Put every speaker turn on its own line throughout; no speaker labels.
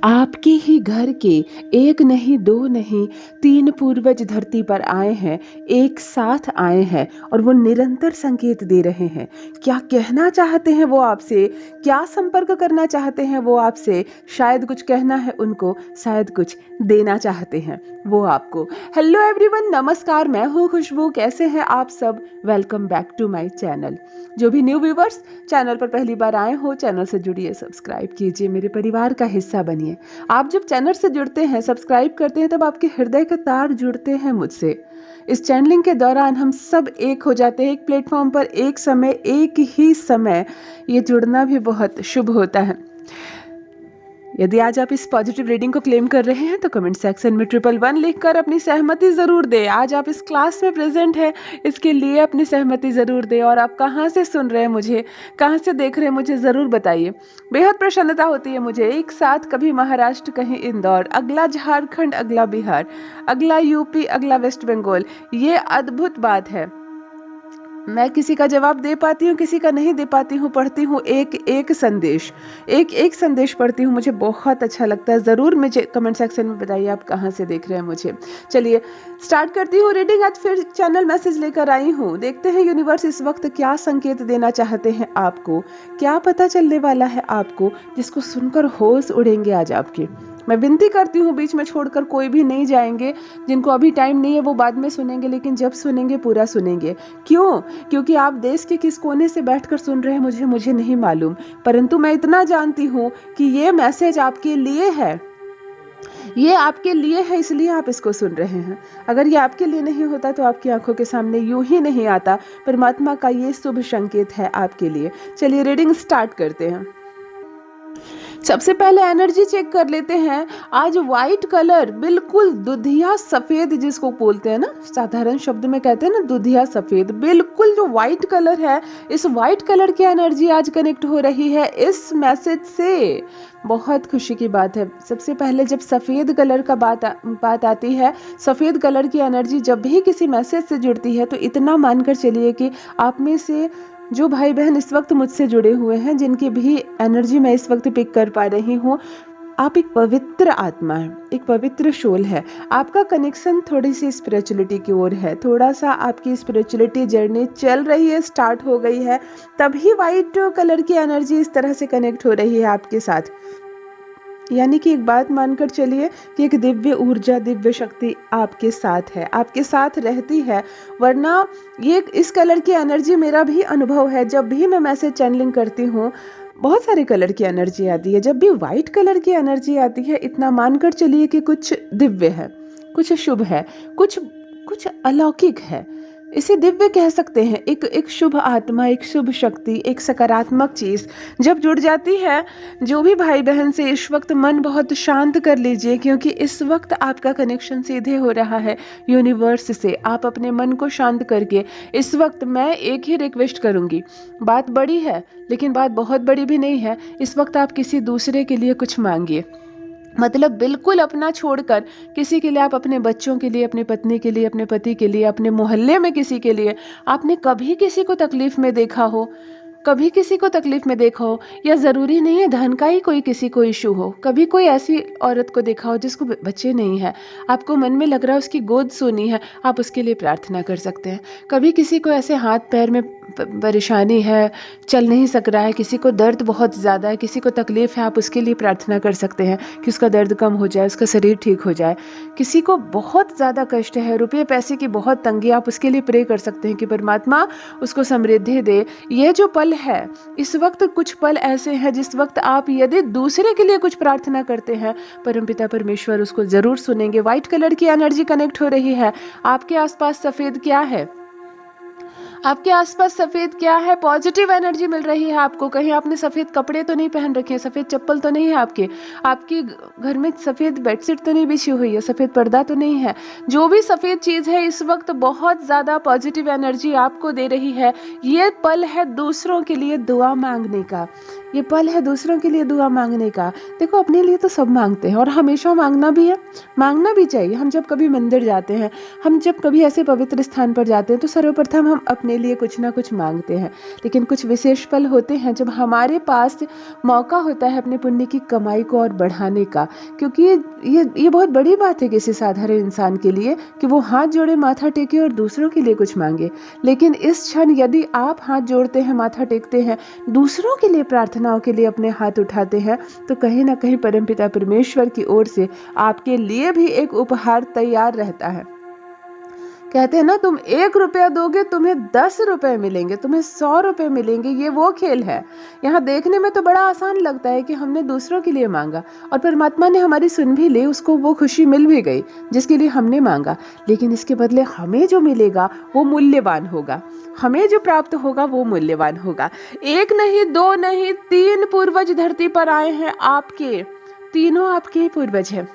आपके ही घर के एक नहीं, दो नहीं, 3 पूर्वज धरती पर आए हैं, एक साथ आए हैं और वो निरंतर संकेत दे रहे हैं। क्या कहना चाहते हैं वो आपसे? क्या संपर्क करना चाहते हैं वो आपसे? शायद कुछ कहना है उनको, शायद कुछ देना चाहते हैं वो आपको। हेलो एवरीवन, नमस्कार, मैं हूँ खुशबू। कैसे हैं आप सब? Welcome back to my channel. जो भी न्यू व्यूवर्स चैनल पर पहली बार आए हो, चैनल से जुड़िए, सब्सक्राइब कीजिए, मेरे परिवार का हिस्सा बनिए। आप जब चैनल से जुड़ते हैं, सब्सक्राइब करते हैं, तब आपके हृदय के तार जुड़ते हैं मुझसे। इस चैनलिंग के दौरान हम सब एक हो जाते हैं, एक प्लेटफॉर्म पर एक समय, एक ही समय। ये जुड़ना भी बहुत शुभ होता है। यदि आज आप इस पॉजिटिव रीडिंग को क्लेम कर रहे हैं तो कमेंट सेक्शन में 111 लिखकर अपनी सहमति ज़रूर दें। आज आप इस क्लास में प्रेजेंट हैं, इसके लिए अपनी सहमति ज़रूर दें। और आप कहाँ से सुन रहे हैं मुझे, कहाँ से देख रहे हैं मुझे ज़रूर बताइए। बेहद प्रसन्नता होती है मुझे। एक साथ कभी महाराष्ट्र, कहीं इंदौर, अगला झारखंड, अगला बिहार, अगला यूपी, अगला वेस्ट बंगाल। ये अद्भुत बात है। मैं किसी का जवाब दे पाती हूँ, किसी का नहीं दे पाती हूँ। पढ़ती हूँ एक एक संदेश पढ़ती हूँ। मुझे बहुत अच्छा लगता है। ज़रूर मुझे कमेंट सेक्शन में बताइए आप कहाँ से देख रहे हैं मुझे। चलिए स्टार्ट करती हूँ रीडिंग। आज फिर चैनल मैसेज लेकर आई हूँ। देखते हैं यूनिवर्स इस वक्त क्या संकेत देना चाहते हैं आपको, क्या पता चलने वाला है आपको, जिसको सुनकर होश उड़ेंगे आज आपके। मैं विनती करती हूँ, बीच में छोड़कर कोई भी नहीं जाएंगे। जिनको अभी टाइम नहीं है वो बाद में सुनेंगे, लेकिन जब सुनेंगे पूरा सुनेंगे। क्यों? क्योंकि आप देश के किस कोने से बैठकर सुन रहे हैं मुझे नहीं मालूम, परंतु मैं इतना जानती हूँ कि ये मैसेज आपके लिए है। ये आपके लिए है, इसलिए आप इसको सुन रहे हैं। अगर ये आपके लिए नहीं होता तो आपकी आंखों के सामने यूं ही नहीं आता। परमात्मा का ये शुभ संकेत है आपके लिए। चलिए रीडिंग स्टार्ट करते हैं। सबसे पहले एनर्जी चेक कर लेते हैं। आज व्हाइट कलर, बिल्कुल दुधिया सफेद जिसको बोलते हैं ना, साधारण शब्द में कहते हैं ना दुधिया सफेद, बिल्कुल जो व्हाइट कलर है, इस व्हाइट कलर की एनर्जी आज कनेक्ट हो रही है इस मैसेज से। बहुत खुशी की बात है। सबसे पहले जब सफ़ेद कलर का बात आती है, सफ़ेद कलर की एनर्जी जब भी किसी मैसेज से जुड़ती है, तो इतना मानकर चलिए कि आप में से जो भाई बहन इस वक्त मुझसे जुड़े हुए हैं, जिनकी भी एनर्जी मैं इस वक्त पिक कर पा रही हूँ, आप एक पवित्र आत्मा है, एक पवित्र सोल है। आपका कनेक्शन थोड़ी सी स्पिरिचुअलिटी की ओर है। थोड़ा सा आपकी स्पिरिचुअलिटी जर्नी चल रही है, स्टार्ट हो गई है, तभी वाइट कलर की एनर्जी इस तरह से कनेक्ट हो रही है आपके साथ। यानी कि एक बात मानकर चलिए कि एक दिव्य ऊर्जा, दिव्य शक्ति आपके साथ है, आपके साथ रहती है। वरना ये इस कलर की एनर्जी मेरा भी अनुभव है। जब भी मैं मैसेज चैनलिंग करती हूँ, बहुत सारे कलर की एनर्जी आती है। जब भी वाइट कलर की एनर्जी आती है, इतना मानकर चलिए कि कुछ दिव्य है, कुछ शुभ है, कुछ अलौकिक है। इसे दिव्य कह सकते हैं। एक शुभ आत्मा, एक शुभ शक्ति, एक सकारात्मक चीज़ जब जुड़ जाती है। जो भी भाई बहन से इस वक्त मन बहुत शांत कर लीजिए, क्योंकि इस वक्त आपका कनेक्शन सीधे हो रहा है यूनिवर्स से। आप अपने मन को शांत करके इस वक्त, मैं एक ही रिक्वेस्ट करूँगी। बात बड़ी है, लेकिन बात बहुत बड़ी भी नहीं है। इस वक्त आप किसी दूसरे के लिए कुछ मांगिए। मतलब बिल्कुल अपना छोड़कर किसी के लिए, आप अपने बच्चों के लिए, अपनी पत्नी के लिए, अपने पति के लिए, अपने मोहल्ले में किसी के लिए। आपने कभी किसी को तकलीफ में देखा हो, कभी किसी को तकलीफ में देखा हो, या ज़रूरी नहीं है धन का ही कोई किसी को इशू हो। कभी कोई ऐसी औरत को देखा हो जिसको बच्चे नहीं है, आपको मन में लग रहा है उसकी गोद सोनी है, आप उसके लिए प्रार्थना कर सकते हैं। कभी किसी को ऐसे हाथ पैर में परेशानी है, चल नहीं सक रहा है, किसी को दर्द बहुत ज़्यादा है, किसी को तकलीफ़ है, आप उसके लिए प्रार्थना कर सकते हैं कि उसका दर्द कम हो जाए, उसका शरीर ठीक हो जाए। किसी को बहुत ज़्यादा कष्ट है, रुपये पैसे की बहुत तंगी, आप उसके लिए प्रे कर सकते हैं कि परमात्मा उसको समृद्धि दे। ये जो पल है, इस वक्त कुछ पल ऐसे हैं जिस वक्त आप यदि दूसरे के लिए कुछ प्रार्थना करते हैं, परमपिता परमेश्वर उसको ज़रूर सुनेंगे। व्हाइट कलर की एनर्जी कनेक्ट हो रही है। आपके आसपास सफ़ेद क्या है? आपके आसपास सफ़ेद क्या है? पॉजिटिव एनर्जी मिल रही है आपको। कहीं आपने सफ़ेद कपड़े तो नहीं पहन रखे हैं, सफ़ेद चप्पल तो नहीं है आपके घर में सफ़ेद बेडशीट तो नहीं बिछी हुई है, सफ़ेद पर्दा तो नहीं है। जो भी सफ़ेद चीज़ है इस वक्त बहुत ज़्यादा पॉजिटिव एनर्जी आपको दे रही है। ये पल है दूसरों के लिए दुआ मांगने का। ये पल है दूसरों के लिए दुआ मांगने का। देखो अपने लिए तो सब मांगते हैं और हमेशा मांगना भी है, मांगना भी चाहिए। हम जब कभी मंदिर जाते हैं, हम जब कभी ऐसे पवित्र स्थान पर जाते हैं तो सर्वप्रथम हम अपने लिए कुछ ना कुछ मांगते हैं। लेकिन कुछ विशेष पल होते हैं जब हमारे पास मौका होता है अपने पुण्य की कमाई को और बढ़ाने का, क्योंकि ये बहुत बड़ी बात है किसी साधारण इंसान के लिए कि वो हाथ जोड़े, माथा टेके और दूसरों के लिए कुछ मांगे। लेकिन इस क्षण यदि आप हाथ जोड़ते हैं, माथा टेकते हैं, दूसरों के लिए प्रार्थनाओं के लिए अपने हाथ उठाते हैं, तो कहीं ना कहीं परमपिता परमेश्वर की ओर से आपके लिए भी एक उपहार तैयार रहता है। कहते हैं ना, तुम 1 रुपया दोगे तुम्हें 10 रुपए मिलेंगे, तुम्हें 100 रुपए मिलेंगे। ये वो खेल है। यहाँ देखने में तो बड़ा आसान लगता है कि हमने दूसरों के लिए मांगा और परमात्मा ने हमारी सुन भी ली, उसको वो खुशी मिल भी गई जिसके लिए हमने मांगा। लेकिन इसके बदले हमें जो मिलेगा वो मूल्यवान होगा, हमें जो प्राप्त होगा वो मूल्यवान होगा। 1 नहीं, 2 नहीं, 3 पूर्वज धरती पर आए हैं आपके, तीनों आपके पूर्वज हैं।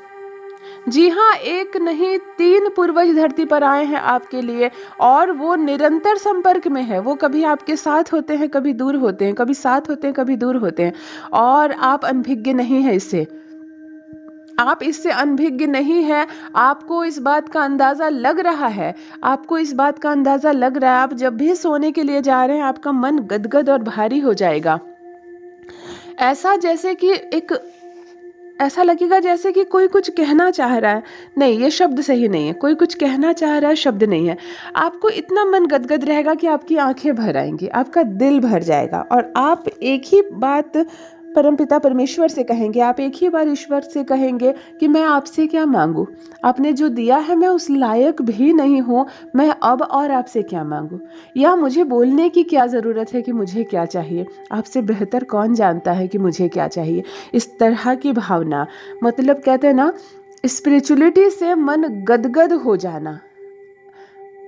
जी हाँ, 1 नहीं 3 पूर्वज धरती पर आए हैं आपके लिए, और वो निरंतर संपर्क में है। वो कभी आपके साथ होते हैं, कभी दूर होते हैं, कभी साथ होते हैं, कभी दूर होते हैं, और आप अनभिज्ञ नहीं है इससे। आप इससे अनभिज्ञ नहीं है। आपको इस बात का अंदाजा लग रहा है, आपको इस बात का अंदाजा लग रहा है। आप जब भी सोने के लिए जा रहे हैं आपका मन गदगद और भारी हो जाएगा। ऐसा लगेगा जैसे कि कोई कुछ कहना चाह रहा है। नहीं, ये शब्द सही नहीं है। कोई कुछ कहना चाह रहा है, शब्द नहीं है। आपको इतना मन गदगद रहेगा कि आपकी आंखें भर आएंगी, आपका दिल भर जाएगा, और आप एक ही बात परमपिता परमेश्वर से कहेंगे, आप एक ही बार ईश्वर से कहेंगे कि मैं आपसे क्या मांगू, आपने जो दिया है मैं उस लायक भी नहीं हूँ, मैं अब और आपसे क्या मांगू, या मुझे बोलने की क्या ज़रूरत है कि मुझे क्या चाहिए, आपसे बेहतर कौन जानता है कि मुझे क्या चाहिए। इस तरह की भावना, मतलब कहते हैं ना, स्पिरिचुअलिटी से मन गदगद हो जाना,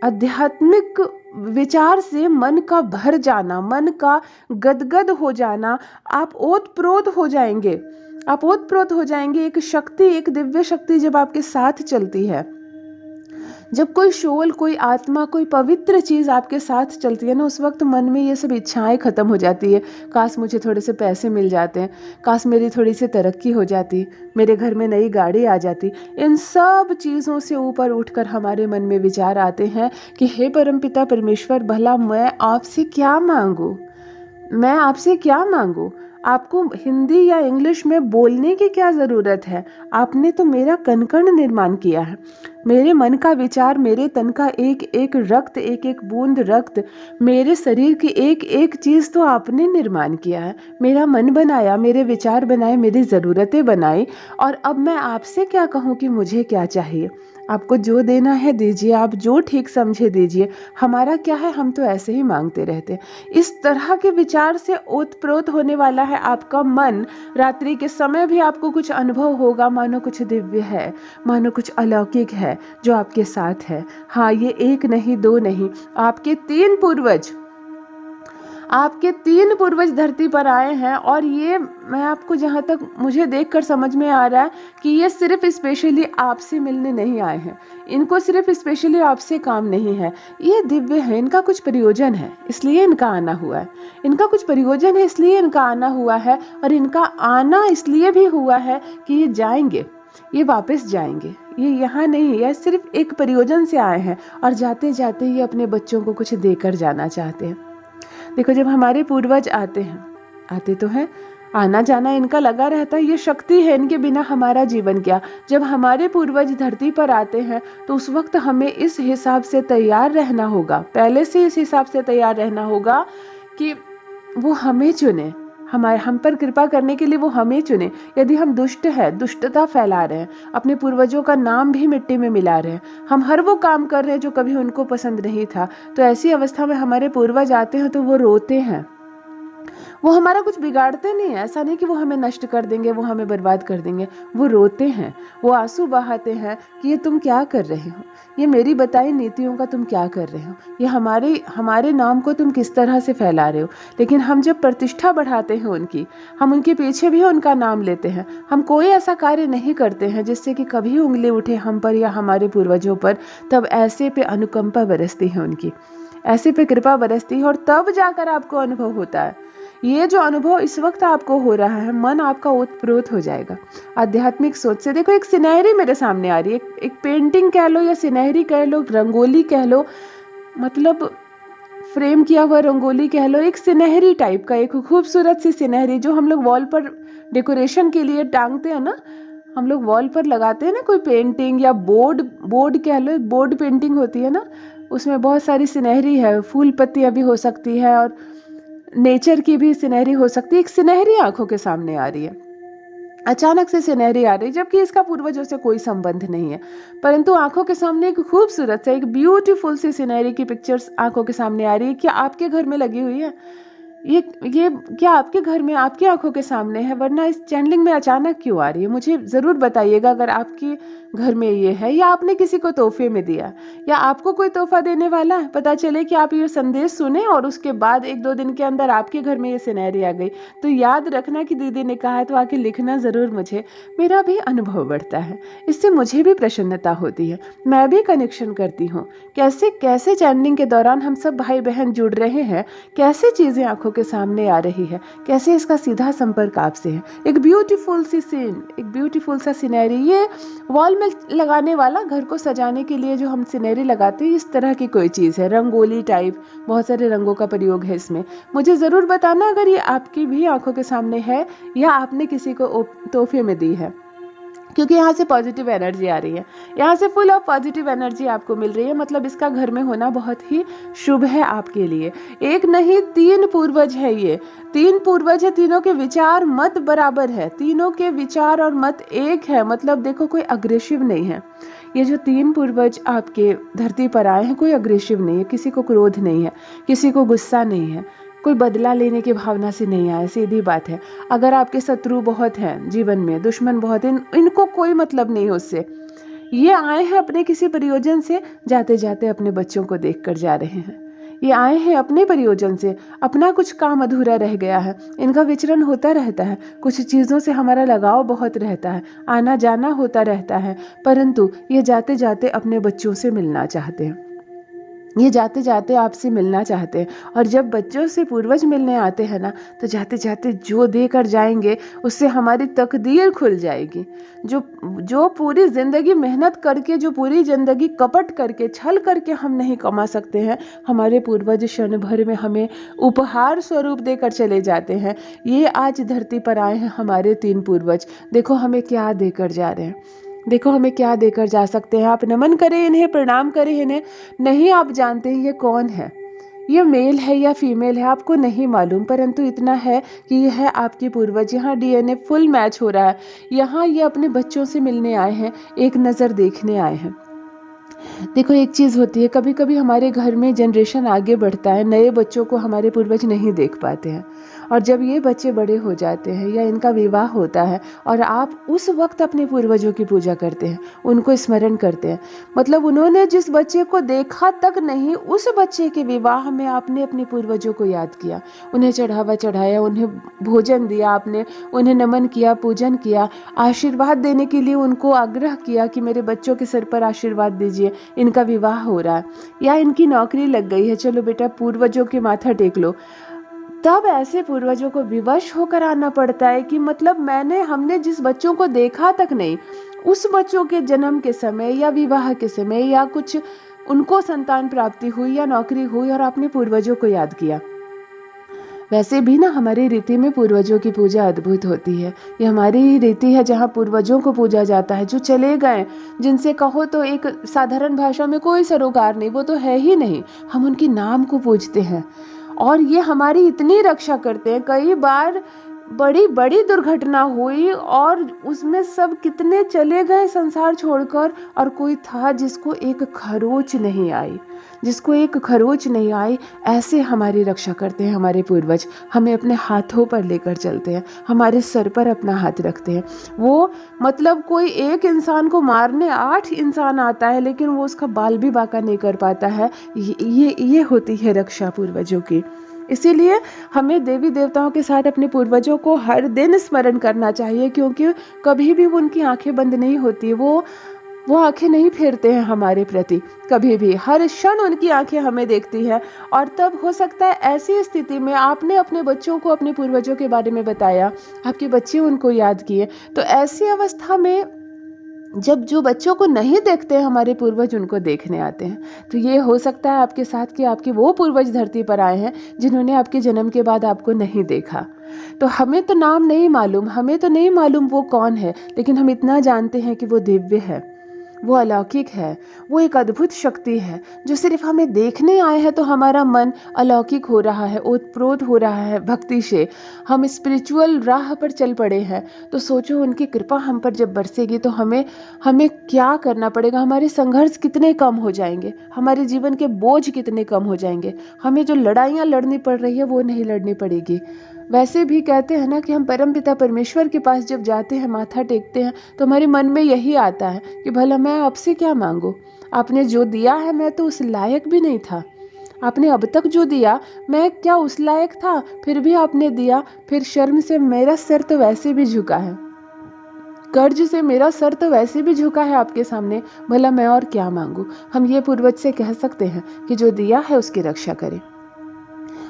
आध्यात्मिक विचार से मन का भर जाना, मन का गदगद हो जाना, आप ओतप्रोत हो जाएंगे, आप ओतप्रोत हो जाएंगे। एक शक्ति, एक दिव्य शक्ति जब आपके साथ चलती है, जब कोई शोल, कोई आत्मा, कोई पवित्र चीज़ आपके साथ चलती है ना, उस वक्त मन में ये सब इच्छाएं खत्म हो जाती है। काश मुझे थोड़े से पैसे मिल जाते हैं, काश मेरी थोड़ी सी तरक्की हो जाती, मेरे घर में नई गाड़ी आ जाती। इन सब चीज़ों से ऊपर उठकर हमारे मन में विचार आते हैं कि हे परमपिता परमेश्वर, भला मैं आपसे क्या मांगूं, मैं आपसे क्या मांगूं। आपको हिंदी या इंग्लिश में बोलने की क्या ज़रूरत है, आपने तो मेरा कण कण निर्माण किया है। मेरे मन का विचार, मेरे तन का एक एक रक्त, एक एक बूंद रक्त, मेरे शरीर की एक एक चीज़ तो आपने निर्माण किया है। मेरा मन बनाया, मेरे विचार बनाए, मेरी ज़रूरतें बनाई, और अब मैं आपसे क्या कहूँ कि मुझे क्या चाहिए। आपको जो देना है दीजिए, आप जो ठीक समझे दीजिए, हमारा क्या है, हम तो ऐसे ही मांगते रहते हैं। इस तरह के विचार से ओतप्रोत होने वाला है आपका मन। रात्रि के समय भी आपको कुछ अनुभव होगा, मानो कुछ दिव्य है, मानो कुछ अलौकिक है जो आपके साथ है। हाँ, ये 1 नहीं 2 नहीं, आपके 3 पूर्वज, आपके 3 पूर्वज धरती पर आए हैं। और ये मैं आपको, जहाँ तक मुझे देखकर समझ में आ रहा है, कि ये सिर्फ स्पेशली आपसे मिलने नहीं आए हैं, इनको सिर्फ स्पेशली आपसे काम नहीं है। ये दिव्य है, इनका कुछ प्रयोजन है, इसलिए इनका आना हुआ है। इनका कुछ प्रयोजन है, इसलिए इनका आना हुआ है। और इनका आना इसलिए भी हुआ है कि ये जाएंगे, ये वापस जाएंगे, ये यहाँ नहीं है, सिर्फ एक प्रयोजन से आए हैं, और जाते जाते ये अपने बच्चों को कुछ देकर जाना चाहते हैं। देखो, जब हमारे पूर्वज आते हैं, आते तो हैं, आना जाना इनका लगा रहता है, ये शक्ति है, इनके बिना हमारा जीवन क्या। जब हमारे पूर्वज धरती पर आते हैं तो उस वक्त हमें इस हिसाब से तैयार रहना होगा, पहले से इस हिसाब से तैयार रहना होगा कि वो हमें चुने, हम पर कृपा करने के लिए वो हमें चुने। यदि हम दुष्ट है, दुष्टता फैला रहे हैं, अपने पूर्वजों का नाम भी मिट्टी में मिला रहे हैं, हम हर वो काम कर रहे हैं जो कभी उनको पसंद नहीं था, तो ऐसी अवस्था में हमारे पूर्वज आते हैं तो वो रोते हैं। वो हमारा कुछ बिगाड़ते नहीं है, ऐसा नहीं कि वो हमें नष्ट कर देंगे, वो हमें बर्बाद कर देंगे। वो रोते हैं, वो आंसू बहाते हैं कि ये तुम क्या कर रहे हो, ये मेरी बताई नीतियों का तुम क्या कर रहे हो, ये हमारे नाम को तुम किस तरह से फैला रहे हो। लेकिन हम जब प्रतिष्ठा बढ़ाते हैं उनकी, हम उनके पीछे भी उनका नाम लेते हैं, हम कोई ऐसा कार्य नहीं करते हैं जिससे कि कभी उंगली उठे हम पर या हमारे पूर्वजों पर, तब ऐसे पे अनुकंपा बरसती है उनकी, ऐसे पे कृपा बरसती है, और तब जाकर आपको अनुभव होता है। ये जो अनुभव इस वक्त आपको हो रहा है, मन आपका ओतप्रोत हो जाएगा आध्यात्मिक सोच से। देखो एक सिनहरी मेरे सामने आ रही है, एक पेंटिंग कह लो या सिनहरी कह लो, रंगोली कह लो, मतलब फ्रेम किया हुआ रंगोली कह लो, एक सिनहरी टाइप का, एक खूबसूरत सी सिनहरी जो हम लोग वॉल पर डेकोरेशन के लिए टांगते हैं ना, हम लोग वॉल पर लगाते हैं ना कोई पेंटिंग, या बोर्ड बोर्ड कह लो, एक बोर्ड पेंटिंग होती है ना, उसमें बहुत सारी सिनहरी है, फूल पत्तियां भी हो सकती है और नेचर की भी सिनहरी हो सकती है। एक सिनहरी आंखों के सामने आ रही है, अचानक से सिनहरी आ रही, जबकि इसका पूर्वजों से कोई संबंध नहीं है, परंतु आंखों के सामने एक खूबसूरत से, एक ब्यूटीफुल सी सिनहरी की पिक्चर्स आंखों के सामने आ रही है। क्या आपके घर में लगी हुई है ये क्या आपके घर में, आपकी आंखों के सामने है? वरना इस चैनलिंग में अचानक क्यों आ रही है? मुझे ज़रूर बताइएगा अगर आपके घर में ये है, या आपने किसी को तोहफे में दिया, या आपको कोई तोहफा देने वाला है। पता चले कि आप ये संदेश सुने और उसके बाद 1-2 दिन के अंदर आपके घर में ये सिनहरी आ गई, तो याद रखना कि दीदी ने कहा है, तो आके लिखना ज़रूर मुझे। मेरा भी अनुभव बढ़ता है, इससे मुझे भी प्रसन्नता होती है, मैं भी कनेक्शन करती हूँ। कैसे कैसे चैनलिंग के दौरान हम सब भाई बहन जुड़ रहे हैं, कैसे चीज़ें आंखों के सामने आ रही है, कैसे इसका सीधा संपर्क आपसे है। एक ब्यूटीफुल सी सीन, एक ब्यूटीफुल सा सिनेरी, ये वॉल में लगाने वाला, घर को सजाने के लिए जो हम सिनेरी लगाते हैं, इस तरह की कोई चीज़ है, रंगोली टाइप, बहुत सारे रंगों का प्रयोग है इसमें। मुझे ज़रूर बताना अगर ये आपकी भी आंखों के सामने है या आपने किसी को तोहफे में दी है, क्योंकि यहाँ से पॉजिटिव एनर्जी आ रही है, यहाँ से फुल ऑफ पॉजिटिव एनर्जी आपको मिल रही है। मतलब इसका घर में होना बहुत ही शुभ है आपके लिए। एक नहीं 3 पूर्वज है, ये 3 पूर्वज है, तीनों के विचार मत बराबर है, तीनों के विचार और मत एक है। मतलब देखो कोई अग्रेसिव नहीं है, ये जो 3 पूर्वज आपके धरती पर आए हैं, कोई अग्रेसिव नहीं है, किसी को क्रोध नहीं है, किसी को गुस्सा नहीं है, कोई बदला लेने की भावना से नहीं आया। सीधी बात है, अगर आपके शत्रु बहुत हैं जीवन में, दुश्मन बहुत हैं, इनको कोई मतलब नहीं उससे। ये आए हैं अपने किसी प्रयोजन से, जाते जाते अपने बच्चों को देख कर जा रहे हैं। ये आए हैं अपने प्रयोजन से, अपना कुछ काम अधूरा रह गया है, इनका विचरण होता रहता है, कुछ चीज़ों से हमारा लगाव बहुत रहता है, आना जाना होता रहता है, परंतु ये जाते जाते अपने बच्चों से मिलना चाहते हैं, ये जाते जाते आपसे मिलना चाहते हैं। और जब बच्चों से पूर्वज मिलने आते हैं ना, तो जाते जाते जो देकर जाएंगे उससे हमारी तकदीर खुल जाएगी। जो पूरी ज़िंदगी मेहनत करके, जो पूरी ज़िंदगी कपट करके, छल करके हम नहीं कमा सकते हैं, हमारे पूर्वज क्षण भर में हमें उपहार स्वरूप देकर चले जाते हैं। ये आज धरती पर आए हैं हमारे 3 पूर्वज, देखो हमें क्या देकर जा रहे हैं, देखो हमें क्या देकर जा सकते हैं। आप नमन करें इन्हें, प्रणाम करें इन्हें। नहीं आप जानते हैं ये कौन है, ये मेल है या फीमेल है आपको नहीं मालूम, परंतु इतना है कि यह है आपके पूर्वज। यहाँ डीएनए फुल मैच हो रहा है, यहाँ ये अपने बच्चों से मिलने आए हैं, एक नज़र देखने आए हैं। देखो एक चीज़ होती है, कभी कभी हमारे घर में जनरेशन आगे बढ़ता है, नए बच्चों को हमारे पूर्वज नहीं देख पाते हैं, और जब ये बच्चे बड़े हो जाते हैं या इनका विवाह होता है और आप उस वक्त अपने पूर्वजों की पूजा करते हैं, उनको स्मरण करते हैं, मतलब उन्होंने जिस बच्चे को देखा तक नहीं, उस बच्चे के विवाह में आपने अपने पूर्वजों को याद किया, उन्हें चढ़ावा चढ़ाया, उन्हें भोजन दिया, आपने उन्हें नमन किया, पूजन किया, आशीर्वाद देने के लिए उनको आग्रह किया कि मेरे बच्चों के सिर पर आशीर्वाद दीजिए, इनका विवाह हो रहा है या इनकी नौकरी लग गई है, चलो बेटा पूर्वजों के माथा टेक लो। तब ऐसे पूर्वजों को विवश होकर आना पड़ता है कि मतलब हमने जिस बच्चों को देखा तक नहीं, उस बच्चों के जन्म के समय या विवाह के समय या कुछ उनको संतान प्राप्ति हुई या नौकरी हुई और आपने पूर्वजों को याद किया। वैसे भी ना हमारी रीति में पूर्वजों की पूजा अद्भुत होती है। ये हमारी रीति है जहाँ पूर्वजों को पूजा जाता है, जो चले गए, जिनसे कहो तो एक साधारण भाषा में कोई सरोकार नहीं, वो तो है ही नहीं, हम उनके नाम को पूजते हैं और ये हमारी इतनी रक्षा करते हैं। कई बार बड़ी बड़ी दुर्घटना हुई और उसमें सब कितने चले गए संसार छोड़कर, और कोई था जिसको एक खरोच नहीं आई, जिसको एक खरोच नहीं आई। ऐसे हमारी रक्षा करते हैं हमारे पूर्वज, हमें अपने हाथों पर लेकर चलते हैं, हमारे सर पर अपना हाथ रखते हैं। वो मतलब कोई एक इंसान को मारने 8 इंसान आता है, लेकिन वो उसका बाल भी बांका नहीं कर पाता है। ये होती है रक्षा पूर्वजों की। इसीलिए हमें देवी देवताओं के साथ अपने पूर्वजों को हर दिन स्मरण करना चाहिए, क्योंकि कभी भी उनकी आंखें बंद नहीं होती। वो वो आंखें नहीं फेरते हैं हमारे प्रति कभी भी। हर क्षण उनकी आंखें हमें देखती हैं। और तब हो सकता है ऐसी स्थिति में आपने अपने बच्चों को अपने पूर्वजों के बारे में बताया, आपके बच्चे उनको याद किए, तो ऐसी अवस्था में जब जो बच्चों को नहीं देखते हैं हमारे पूर्वज उनको देखने आते हैं, तो ये हो सकता है आपके साथ कि आपके वो पूर्वज धरती पर आए हैं जिन्होंने आपके जन्म के बाद आपको नहीं देखा। तो हमें तो नाम नहीं मालूम, हमें तो नहीं मालूम वो कौन है, लेकिन हम इतना जानते हैं कि वो दिव्य है, वो अलौकिक है, वो एक अद्भुत शक्ति है जो सिर्फ हमें देखने आए हैं तो हमारा मन अलौकिक हो रहा है, ओतप्रोत हो रहा है भक्ति से, हम स्पिरिचुअल राह पर चल पड़े हैं। तो सोचो उनकी कृपा हम पर जब बरसेगी तो हमें क्या करना पड़ेगा, हमारे संघर्ष कितने कम हो जाएंगे, हमारे जीवन के बोझ कितने कम हो जाएंगे, हमें जो लड़ाइयाँ लड़नी पड़ रही है वो नहीं लड़नी पड़ेगी। वैसे भी कहते हैं ना कि हम परमपिता परमेश्वर के पास जब जाते हैं, माथा टेकते हैं, तो हमारे मन में यही आता है कि भला मैं आपसे क्या मांगूं, आपने जो दिया है मैं तो उस लायक भी नहीं था, आपने अब तक जो दिया मैं क्या उस लायक था, फिर भी आपने दिया, फिर शर्म से मेरा सिर तो वैसे भी झुका है, कर्ज से मेरा सर तो वैसे भी झुका है आपके सामने, भला मैं और क्या मांगूं। हम ये पूर्वज से कह सकते हैं कि जो दिया है उसकी रक्षा करें।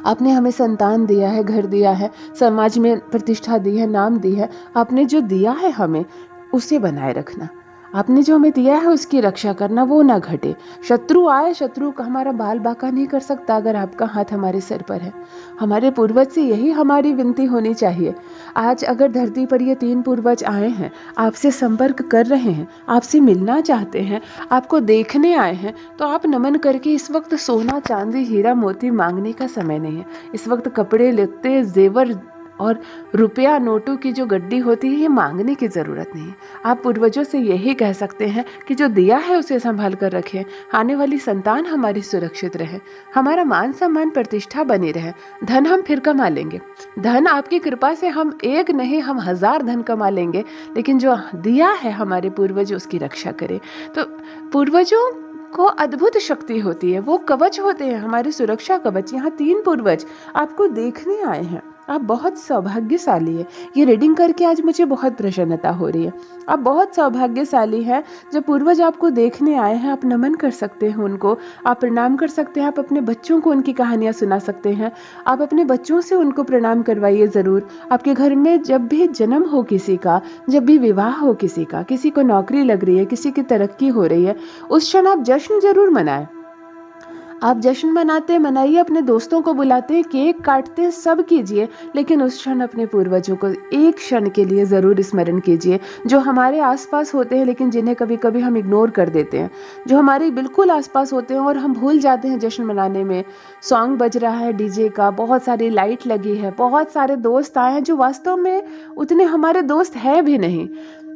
आपने हमें संतान दिया है, घर दिया है, समाज में प्रतिष्ठा दी है, नाम दी है, आपने जो दिया है हमें उसे बनाए रखना, आपने जो हमें दिया है उसकी रक्षा करना, वो ना घटे। शत्रु आए, शत्रु का हमारा बाल बाका नहीं कर सकता अगर आपका हाथ हमारे सर पर है। हमारे पूर्वज से यही हमारी विनती होनी चाहिए। आज अगर धरती पर ये 3 पूर्वज आए हैं, आपसे संपर्क कर रहे हैं, आपसे मिलना चाहते हैं, आपको देखने आए हैं, तो आप नमन करके इस वक्त सोना चांदी हीरा मोती मांगने का समय नहीं है। इस वक्त कपड़े लत्ते जेवर और रुपया नोटों की जो गड्डी होती है ये मांगने की ज़रूरत नहीं है। आप पूर्वजों से यही कह सकते हैं कि जो दिया है उसे संभाल कर रखें, आने वाली संतान हमारी सुरक्षित रहे, हमारा मान सम्मान प्रतिष्ठा बनी रहे, धन हम फिर कमा लेंगे, धन आपकी कृपा से हम एक नहीं हम 1000 धन कमा लेंगे, लेकिन जो दिया है हमारे पूर्वज उसकी रक्षा करें। तो पूर्वजों को अद्भुत शक्ति होती है, वो कवच होते हैं, हमारे सुरक्षा कवच। यहाँ 3 पूर्वज आपको देखने आए हैं, आप बहुत सौभाग्यशाली है। ये रीडिंग करके आज मुझे बहुत प्रसन्नता हो रही है। आप बहुत सौभाग्यशाली हैं जब पूर्वज आपको देखने आए हैं। आप नमन कर सकते हैं उनको, आप प्रणाम कर सकते हैं, आप अपने बच्चों को उनकी कहानियाँ सुना सकते हैं, आप अपने बच्चों से उनको प्रणाम करवाइए ज़रूर। आपके घर में जब भी जन्म हो किसी का, जब भी विवाह हो किसी का, किसी को नौकरी लग रही है, किसी की तरक्की हो रही है, उस क्षण आप जश्न जरूर मनाएं। आप जश्न मनाइए, अपने दोस्तों को बुलाते हैं, केक काटते हैं, सब कीजिए, लेकिन उस क्षण अपने पूर्वजों को एक क्षण के लिए ज़रूर स्मरण कीजिए, जो हमारे आसपास होते हैं लेकिन जिन्हें कभी कभी हम इग्नोर कर देते हैं, जो हमारे बिल्कुल आसपास होते हैं और हम भूल जाते हैं जश्न मनाने में। सॉन्ग बज रहा है डीजे का, बहुत सारी लाइट लगी है, बहुत सारे दोस्त आए हैं जो वास्तव में उतने हमारे दोस्त हैं भी नहीं।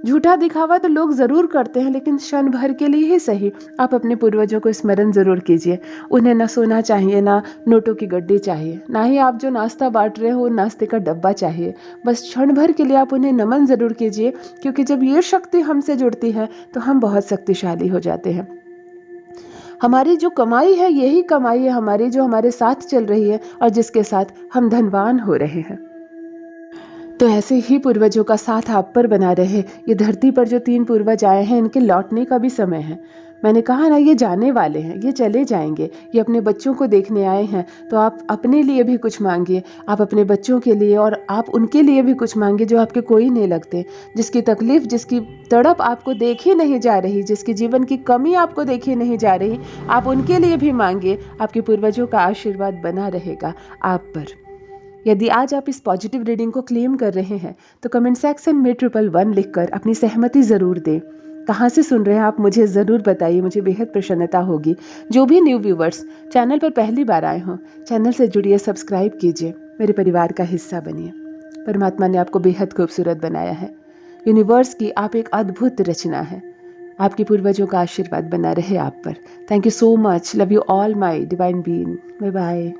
झूठा दिखावा तो लोग ज़रूर करते हैं, लेकिन क्षण भर के लिए ही सही आप अपने पूर्वजों को स्मरण ज़रूर कीजिए। उन्हें ना सोना चाहिए, ना नोटों की गड्डी चाहिए, ना ही आप जो नाश्ता बांट रहे हो नाश्ते का डब्बा चाहिए। बस क्षण भर के लिए आप उन्हें नमन ज़रूर कीजिए, क्योंकि जब ये शक्ति हमसे जुड़ती है तो हम बहुत शक्तिशाली हो जाते हैं। हमारी जो कमाई है यही कमाई है हमारी, जो हमारे साथ चल रही है और जिसके साथ हम धनवान हो रहे हैं। तो ऐसे ही पूर्वजों का साथ आप पर बना रहे। ये धरती पर जो 3 पूर्वज आए हैं इनके लौटने का भी समय है। मैंने कहा ना, ये जाने वाले हैं, ये चले जाएंगे। ये अपने बच्चों को देखने आए हैं, तो आप अपने लिए भी कुछ मांगिए, आप अपने बच्चों के लिए और आप उनके लिए भी कुछ मांगिए जो आपके कोई नहीं लगते, जिसकी तकलीफ, जिसकी तड़प आपको देखी नहीं जा रही, जिसकी जीवन की कमी आपको देखी नहीं जा रही, आप उनके लिए भी मांगिए। आपके पूर्वजों का आशीर्वाद बना रहेगा आप पर। यदि आज आप इस पॉजिटिव रीडिंग को क्लेम कर रहे हैं तो कमेंट सेक्शन में 111 लिखकर अपनी सहमति ज़रूर दें। कहाँ से सुन रहे हैं आप मुझे ज़रूर बताइए, मुझे बेहद प्रसन्नता होगी। जो भी न्यू व्यूवर्स चैनल पर पहली बार आए हों, चैनल से जुड़िए, सब्सक्राइब कीजिए, मेरे परिवार का हिस्सा बनिए। परमात्मा ने आपको बेहद खूबसूरत बनाया है। यूनिवर्स की आप एक अद्भुत रचना है। आपके पूर्वजों का आशीर्वाद बना रहे आप पर। Thank you so much. Love you all my divine being. Bye bye.